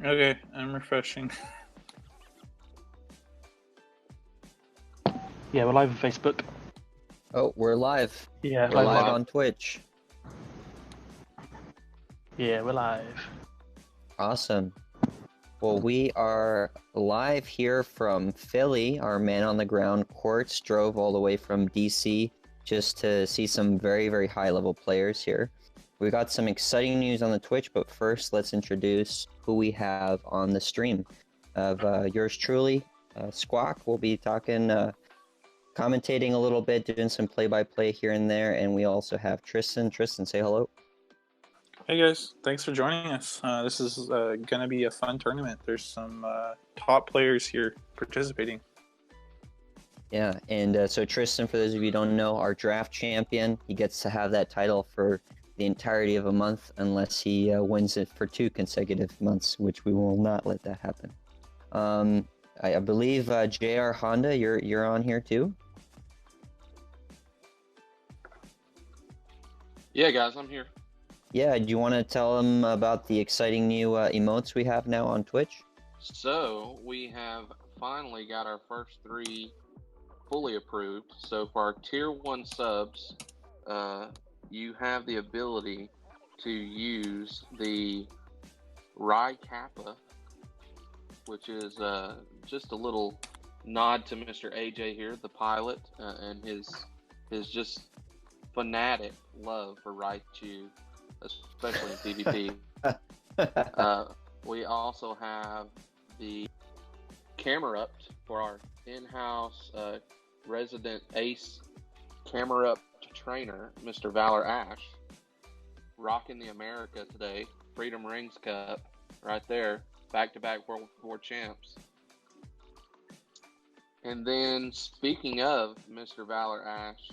Okay, I'm refreshing. Yeah, we're live on Facebook. Oh, we're live. Yeah, We're live live. on Twitch. Yeah, we're live. Awesome. Well, we are live here from Philly. Our man on the ground, Quartz, drove all the way from DC just to see some very, very high-level players here. We got some exciting news on the Twitch, but first, let's introduce who we have on the stream. Of yours truly, Squawk. We'll be talking, commentating a little bit, doing some play-by-play here and there, and we also have Tristan. Tristan, say hello. Hey guys, thanks for joining us. This is going to be a fun tournament. There's some top players here participating. Yeah, and so Tristan, for those of you who don't know, our draft champion, he gets to have that title for the entirety of a month unless he wins it for 2 consecutive months, which we will not let that happen. I believe JR Honda, you're on here too? Yeah, guys, I'm here. Yeah, do you want to tell them about the exciting new emotes we have now on Twitch? So, we have finally got our first 3 fully approved. So, for our Tier 1 subs, you have the ability to use the Rye Kappa, which is just a little nod to Mr. AJ here, the pilot, and his just fanatic love for Raichu, especially in PvP. We also have the camera up for our in-house resident ace camera up trainer, Mr. Valor Ash, rocking the America today. Freedom Rings Cup right there, back-to-back World War champs. And then speaking of Mr. Valor Ash,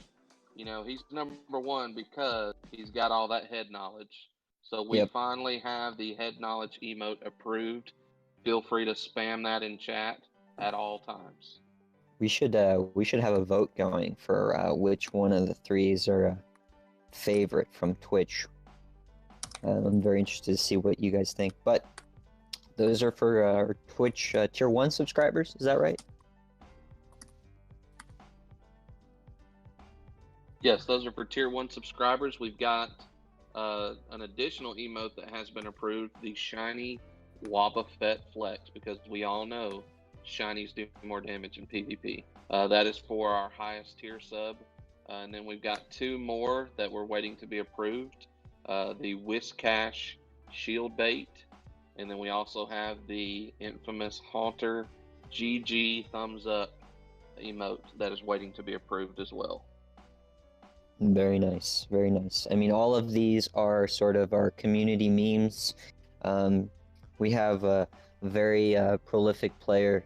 you know, he's number 1 because he's got all that head knowledge. So we finally have the head knowledge emote approved. Feel free to spam that in chat at all times. We should have a vote going for which one of the 3s are a favorite from Twitch. I'm very interested to see what you guys think. But those are for our Twitch Tier 1 subscribers, is that right? Yes, those are for Tier 1 subscribers. We've got an additional emote that has been approved, the Shiny Wobbuffet Flex, because we all know Shinies do more damage in PvP. That is for our highest tier sub. And then we've got 2 more that we're waiting to be approved. The Whiskash Shield Bait, and then we also have the infamous Haunter GG Thumbs Up emote that is waiting to be approved as well. Very nice, very nice. I mean, all of these are sort of our community memes. We have a very prolific player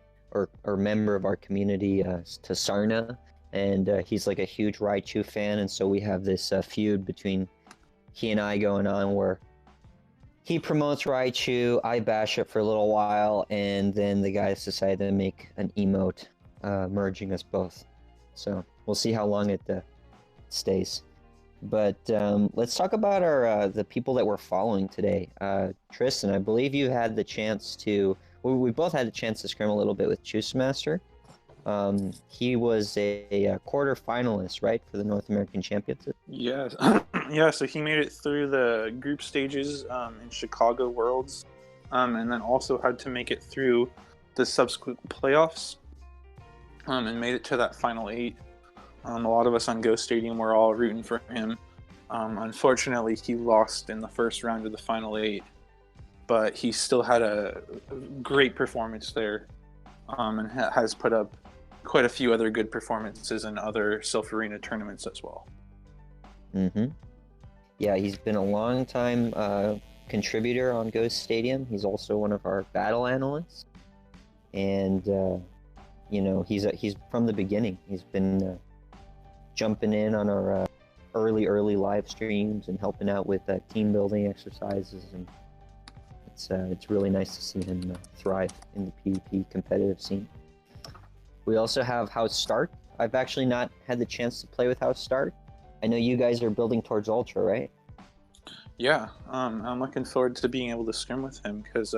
or member of our community, Tasarna, and he's like a huge Raichu fan, and so we have this feud between he and I going on where he promotes Raichu, I bash it for a little while, and then the guys decided to make an emote merging us both. So we'll see how long it stays. But let's talk about our the people that we're following today. Tristan, I believe you had the chance to... we both had the chance to scrim a little bit with Choostemaster. He was a quarter finalist, right, for the North American Championship? Yes. Yeah, so he made it through the group stages in Chicago Worlds, and then also had to make it through the subsequent playoffs, and made it to that final 8. A lot of us on Ghost Stadium were all rooting for him. Unfortunately, he lost in the first round of the final 8, but he still had a great performance there, and has put up quite a few other good performances in other Silph Arena tournaments as well. Yeah, he's been a long time contributor on Ghost Stadium. He's also one of our battle analysts, and you know, he's from the beginning. He's been jumping in on our early live streams and helping out with team building exercises, and it's really nice to see him thrive in the PvP competitive scene. We also have House Start. I've actually not had the chance to play with House Start. I know you guys are building towards Ultra, right? Yeah, I'm looking forward to being able to scrim with him because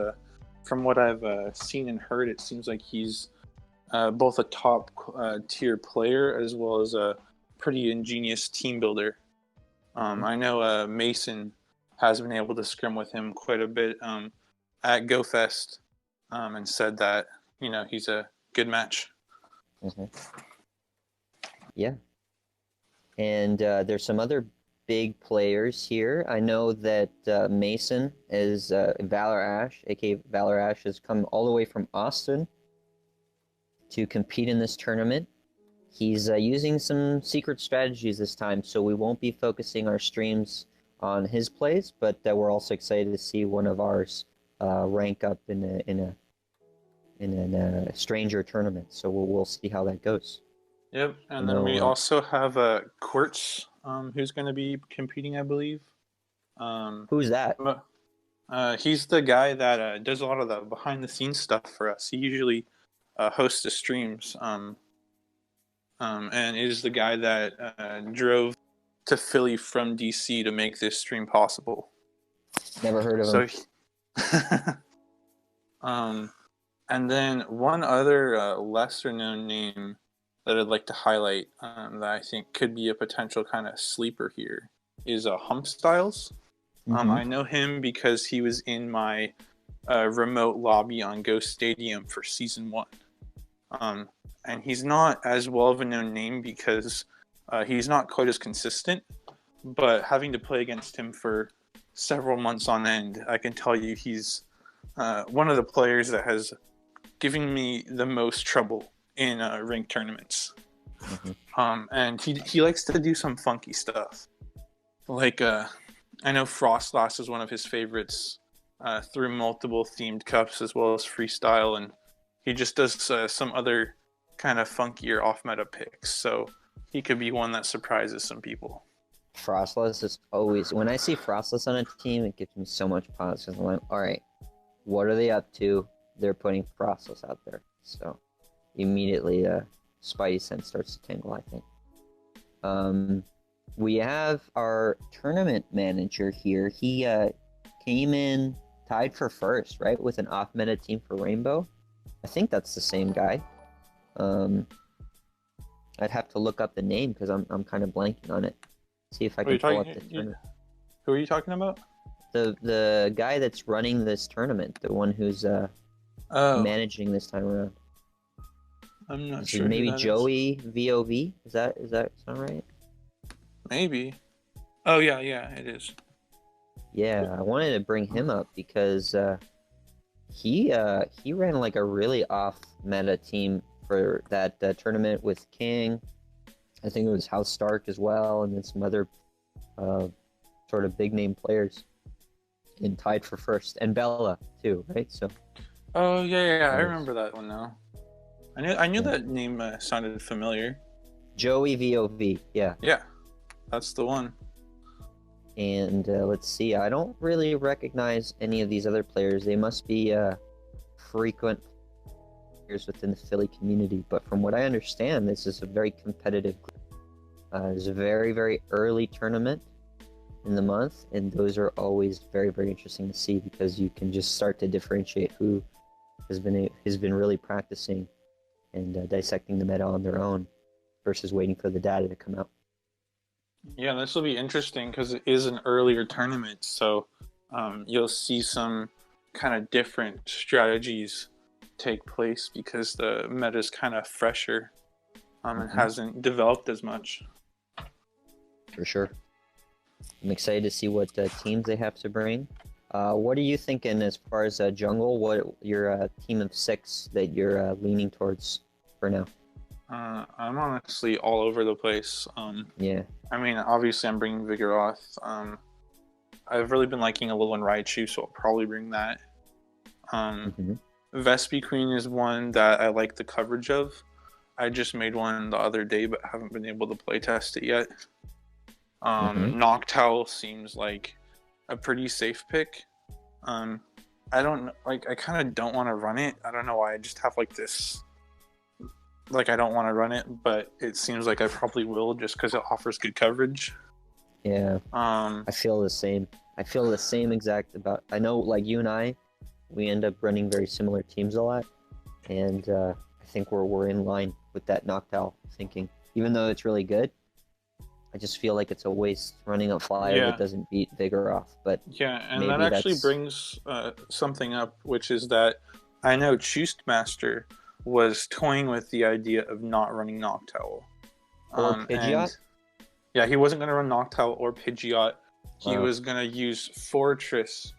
from what I've seen and heard, it seems like he's both a top tier player as well as a pretty ingenious team builder. I know Mason has been able to scrim with him quite a bit at GoFest, and said that he's a good match. Mm-hmm. Yeah, and there's some other big players here. I know that Mason is Valor Ash, aka Valor Ash, has come all the way from Austin to compete in this tournament. He's using some secret strategies this time, so we won't be focusing our streams on his plays, but we're also excited to see one of ours rank up in a stranger tournament. So we'll see how that goes. Yep, and then we also have Quartz, who's going to be competing, I believe. Who's that? He's the guy that does a lot of the behind-the-scenes stuff for us. He usually hosts the streams, and is the guy that drove to Philly from DC to make this stream possible. Never heard of him. And then one other lesser-known name that I'd like to highlight that I think could be a potential kind of sleeper here is Hump Styles. Mm-hmm. I know him because he was in my remote lobby on Ghost Stadium for Season 1. And he's not as well of a known name because he's not quite as consistent, but having to play against him for several months on end, I can tell you he's one of the players that has given me the most trouble in ranked tournaments. Mm-hmm. And he likes to do some funky stuff. Like, I know Frostlass is one of his favorites through multiple themed cups as well as freestyle, and he just does some other kind of funkier off-meta picks. So he could be one that surprises some people. Frostless is always... When I see Frostless on a team, it gives me so much pause because I'm like, all right, what are they up to? They're putting Frostless out there. So immediately Spidey sense starts to tingle, I think. We have our tournament manager here. He came in tied for first, right, with an off-meta team for Rainbow. I think that's the same guy. I'd have to look up the name because I'm kind of blanking on it. See if I can pull up the tournament. Who are you talking about? The guy that's running this tournament, the one who's managing this time around. I'm not sure. Maybe Joey VOV. Is that sound right? Maybe. Oh yeah, it is. Yeah, I wanted to bring him up because he ran like a really off meta team for that tournament with King. I think it was House Stark as well, and then some other sort of big name players, and tied for first, and Bella too, right? So. Oh yeah, I remember that one now. I knew that name sounded familiar. Joey VOV, yeah. Yeah, that's the one. And let's see, I don't really recognize any of these other players. They must be frequent players within the Philly community. But from what I understand, this is a very competitive group. It's a very, very early tournament in the month, and those are always very, very interesting to see because you can just start to differentiate who has been really practicing and dissecting the meta on their own versus waiting for the data to come out. Yeah, this will be interesting because it is an earlier tournament, so you'll see some kind of different strategies take place because the meta is kind of fresher and hasn't developed as much. For sure. I'm excited to see what teams they have to bring. What are you thinking as far as jungle? What your team of 6 that you're leaning towards for now? I'm honestly all over the place. Yeah. I mean, obviously I'm bringing Vigoroth. I've really been liking a little in Raichu, so I'll probably bring that. Vespi Queen is one that I like the coverage of. I just made one the other day, but haven't been able to play test it yet. Noctowl seems like a pretty safe pick. I kind of don't want to run it. I don't know why. I just have like this. Like, I don't want to run it, but it seems like I probably will just because it offers good coverage. Yeah. I feel the same. I feel the same exact about. I know, like you and I, We end up running very similar teams a lot, and I think we're in line with that Noctowl thinking. Even though it's really good, I just feel like it's a waste running a flyer that doesn't beat Vigoroth. But yeah, and maybe that actually that's... brings something up, which is that I know Choostemaster was toying with the idea of not running Noctowl. Or Pidgeot? Yeah, he wasn't going to run Noctowl or Pidgeot. He was going to use Fortress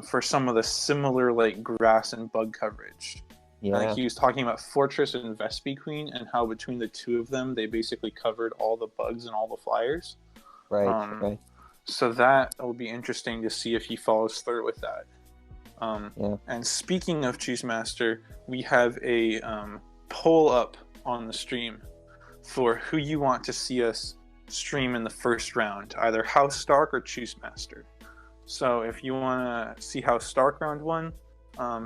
for some of the similar like grass and bug coverage. Yeah. He was talking about Fortress and Vespiquen and how between the two of them, they basically covered all the bugs and all the flyers. Right. So that will be interesting to see if he follows through with that. Yeah. And speaking of Choostemaster, we have a poll up on the stream for who you want to see us stream in the first round, either House Stark or Choostemaster. So if you want to see House Stark round 1,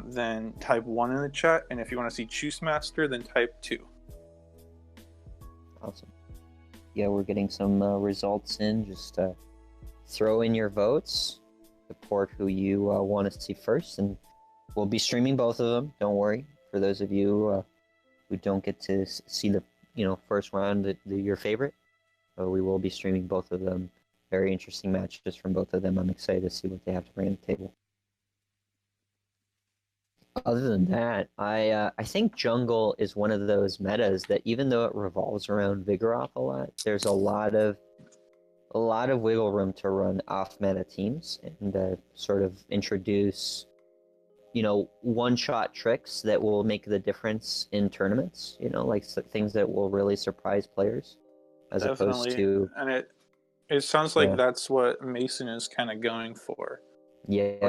then type 1 in the chat, and if you want to see Choostemaster, then type 2. Awesome. Yeah, we're getting some results in. Just throw in your votes, support who you want to see first, and we'll be streaming both of them. Don't worry. For those of you who don't get to see the first round, your favorite, we will be streaming both of them. Very interesting matches from both of them. I'm excited to see what they have to bring to the table. Other than that, I think jungle is one of those metas that even though it revolves around Vigoroth a lot, there's a lot of wiggle room to run off meta teams and sort of introduce one-shot tricks that will make the difference in tournaments. Like things that will really surprise players, as opposed to. And it sounds like that's what Mason is kind of going for. Yeah.